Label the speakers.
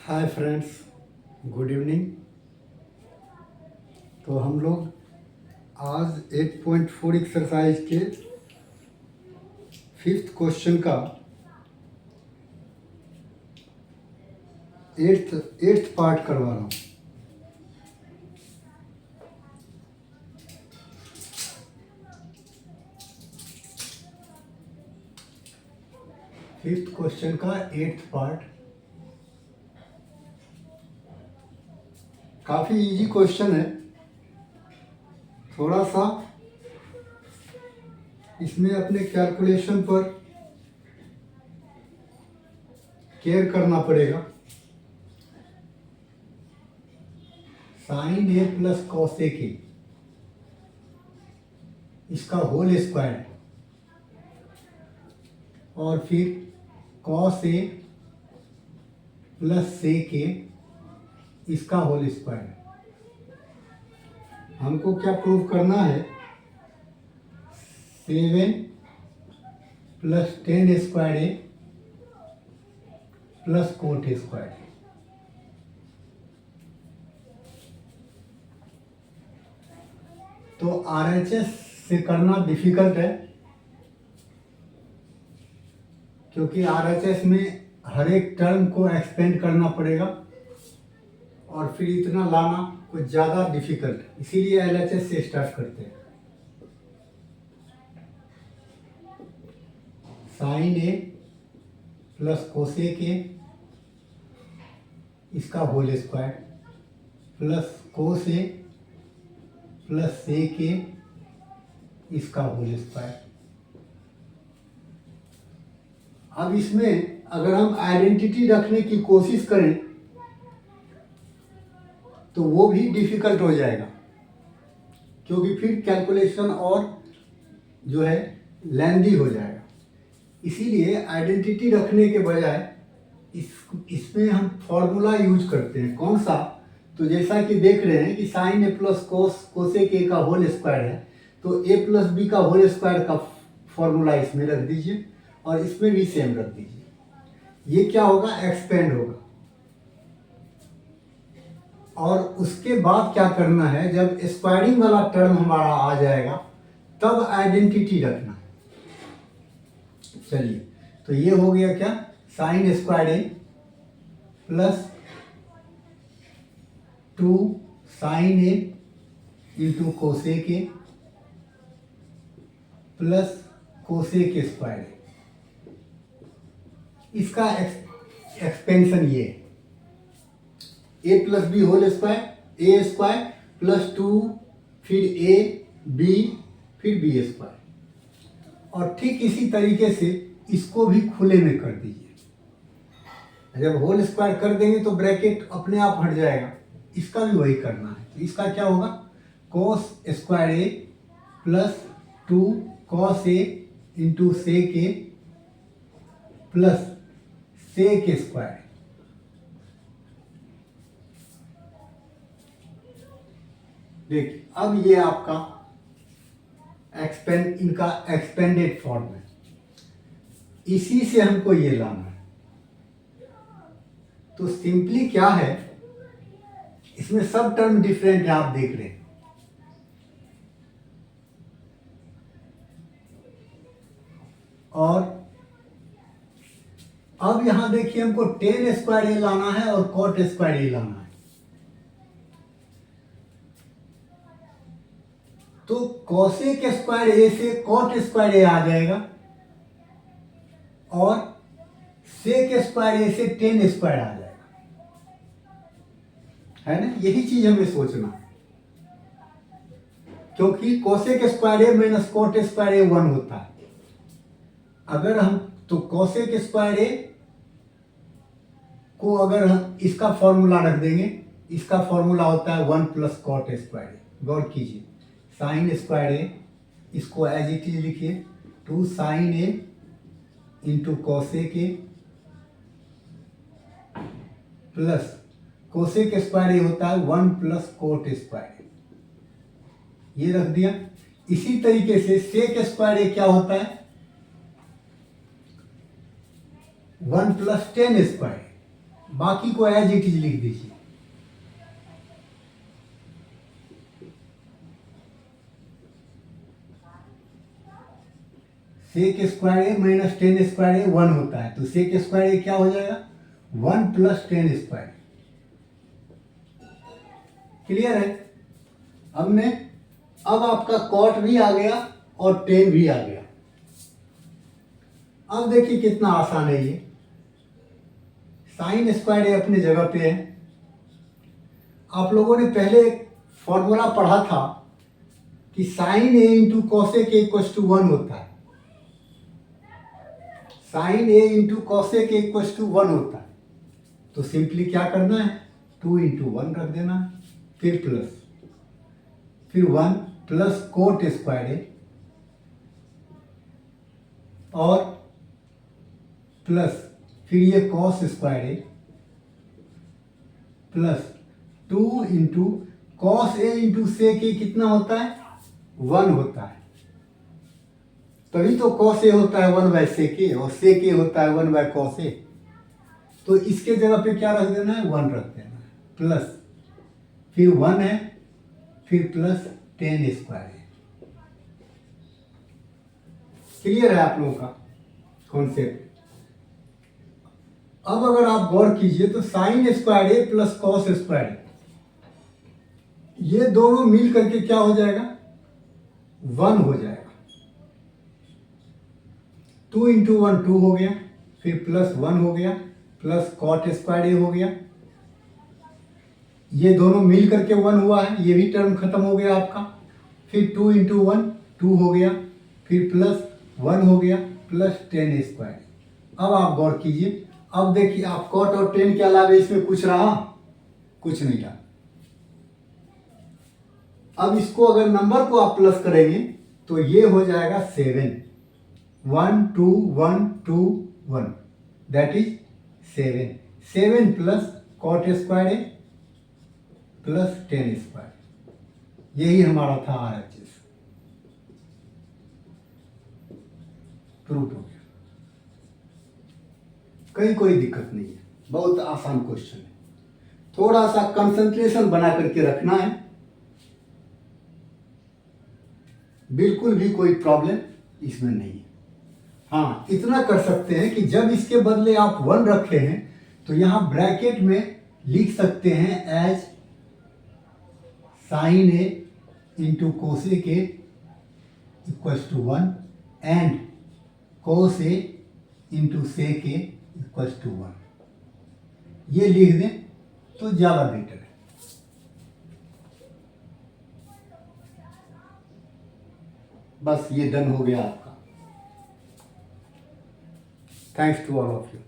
Speaker 1: Hi friends, good evening. तो हम लोग आज 8.4 एक्सरसाइज के 5th क्वेश्चन का 8th पार्ट करवा रहा हूँ। फिफ्थ क्वेश्चन का 8th पार्ट काफ़ी इजी क्वेश्चन है। थोड़ा सा इसमें अपने कैलकुलेशन पर केयर करना पड़ेगा। Sign A plus cos A के इसका होल स्क्वायर और फिर कॉस ए प्लस से के इसका होल स्क्वायर। हमको क्या प्रूव करना है? 7 plus 10 square A plus coat square. तो RHS से करना डिफिकल्ट है, क्योंकि RHS में हर एक टर्म को एक्सपेंड करना पड़ेगा और फिर इतना लाना कुछ ज़्यादा डिफिकल्ट है। इसीलिए LHS से स्टार्ट करते हैं। साइन ए प्लस कोसे के इसका होल स्क्वायर प्लस कोस ए प्लस से के इसका होल स्क्वायर। अब इसमें अगर हम आइडेंटिटी रखने की कोशिश करें तो वो भी डिफिकल्ट हो जाएगा, क्योंकि फिर कैलकुलेशन और जो है लेंदी हो जाएगा। इसीलिए आइडेंटिटी रखने के बजाय इसमें हम फॉर्मूला यूज करते हैं। कौन सा? तो जैसा कि देख रहे हैं कि sine A plus cosec A का होल स्क्वायर है, तो ए प्लस बी का होल स्क्वायर का फॉर्मूला इसमें रख दीजिए और इसमें भी सेम रख दीजिए। ये क्या होगा? एक्सपेंड होगा। और उसके बाद क्या करना है, जब स्क्वायरिंग वाला टर्म हमारा आ जाएगा तब आइडेंटिटी रखना है। चलिए, तो ये हो गया क्या? Sine square A plus 2 sine A into cosec A plus cosec square A. इसका एक्सपेंशन ये A plus B whole square, A square plus 2 फिर ए बी फिर बी स्क्वायर। और ठीक इसी तरीके से इसको भी खुले में कर दीजिए। जब होल स्क्वायर कर देंगे तो ब्रैकेट अपने आप हट जाएगा। इसका भी वही करना है। तो इसका क्या होगा? Cos square A plus 2 cos A into sec A plus sec square. देखिए, अब ये आपका इनका एक्सपेंडेड फॉर्म है। इसी से हमको ये लाना है। तो सिंपली क्या है, इसमें सब टर्म डिफरेंट है, आप देख रहे हैं। और अब यहां देखिए, हमको 10 स्क्वायर ए लाना है और कॉट स्क्वायर ए लाना है। तो कोसेक स्क्वायर ए से कॉट स्क्वायर ए आ जाएगा और सेक स्क्वायर ए से 10 स्क्वायर आ जाएगा, है ना? यही चीज हमें सोचना, क्योंकि कोसेक स्क्वायर ए माइनस कॉट स्क्वायर ए 1 होता है। अगर हम तो कोसेक स्क्वायर ए को अगर हम इसका फॉर्मूला रख देंगे, इसका फॉर्मूला होता है 1 प्लस कॉट स्क्वायर ए। गौर कीजिए, साइन स्क्वायर ए इसको एज इट इज लिखिए 2 sine A into cosec A plus cosec square A होता है 1 प्लस कोट स्क्वायर ए। ये रख दिया। इसी तरीके से सेक स्क्वायर ए क्या होता है? 1 प्लस 10 स्क्वायर। बाकी को एज इट इज लिख दीजिए। सेक स्क्वायर ए माइनस 10 स्क्वायर ए 1 होता है, तो सेक स्क्वायर ए क्या हो जाएगा 1 प्लस 10 स्क्वायर। क्लियर है? हमने अब आपका कॉट भी आ गया और 10 भी आ गया। अब देखिए कितना आसान है ये। साइन स्क्वायर ए अपनी जगह पे है। आप लोगों ने पहले एक फॉर्मूला पढ़ा था कि sine A into cosec A equal to 1 होता है। Sine A into cosec A equal to 1 होता है, तो सिंपली क्या करना है 2 इंटू 1 रख देना है, फिर प्लस, फिर 1 प्लस कोट स्क्वायर ए और प्लस फिर ये cos square A plus 2 into cos A into sec ए कितना होता है 1 होता है। तभी तो कॉस ए होता है 1 बाय सेक ए और सेक ए होता है 1 बाय कॉस ए। तो इसके जगह पे क्या रख देना है 1 रख देना है, प्लस फिर 1 है, फिर प्लस 10 स्क्वायर है। क्लियर है आप लोगों का कॉन्सेप्ट? अब अगर आप गौर कीजिए तो sign square A plus cos square ए, ये दोनों मिल करके क्या हो जाएगा 1 हो जाएगा। 2 इंटू 1 2 हो गया, फिर प्लस 1 हो गया, प्लस कॉट स्क्वायर ए हो गया। ये दोनों मिल करके 1 हुआ है, ये भी टर्म खत्म हो गया आपका। फिर 2 इंटू 1 2 हो गया, फिर प्लस 1 हो गया, प्लस 10 स्क्वायर। अब आप गौर कीजिए, अब देखिए आप कॉट और 10 के अलावा इसमें कुछ रहा, कुछ नहीं रहा। अब इसको अगर नंबर को आप प्लस करेंगे तो ये हो जाएगा 7, 1 2 1 2 1, that is 7। 7 plus cot square A plus 10 square, यही हमारा था RHS। प्रूव हो गया। कोई दिक्कत नहीं है, बहुत आसान क्वेश्चन है। थोड़ा सा कंसंट्रेशन बना करके रखना है, बिल्कुल भी कोई प्रॉब्लम इसमें नहीं है। हाँ, इतना कर सकते हैं कि जब इसके बदले आप 1 रखे हैं तो यहां ब्रैकेट में लिख सकते हैं as sine A into cosec A equal to 1 and cos A into sec A equal to 1, ये लिख दें तो ज़्यादा बेटर है। बस ये डन हो गया आपका। Thanks to all of you.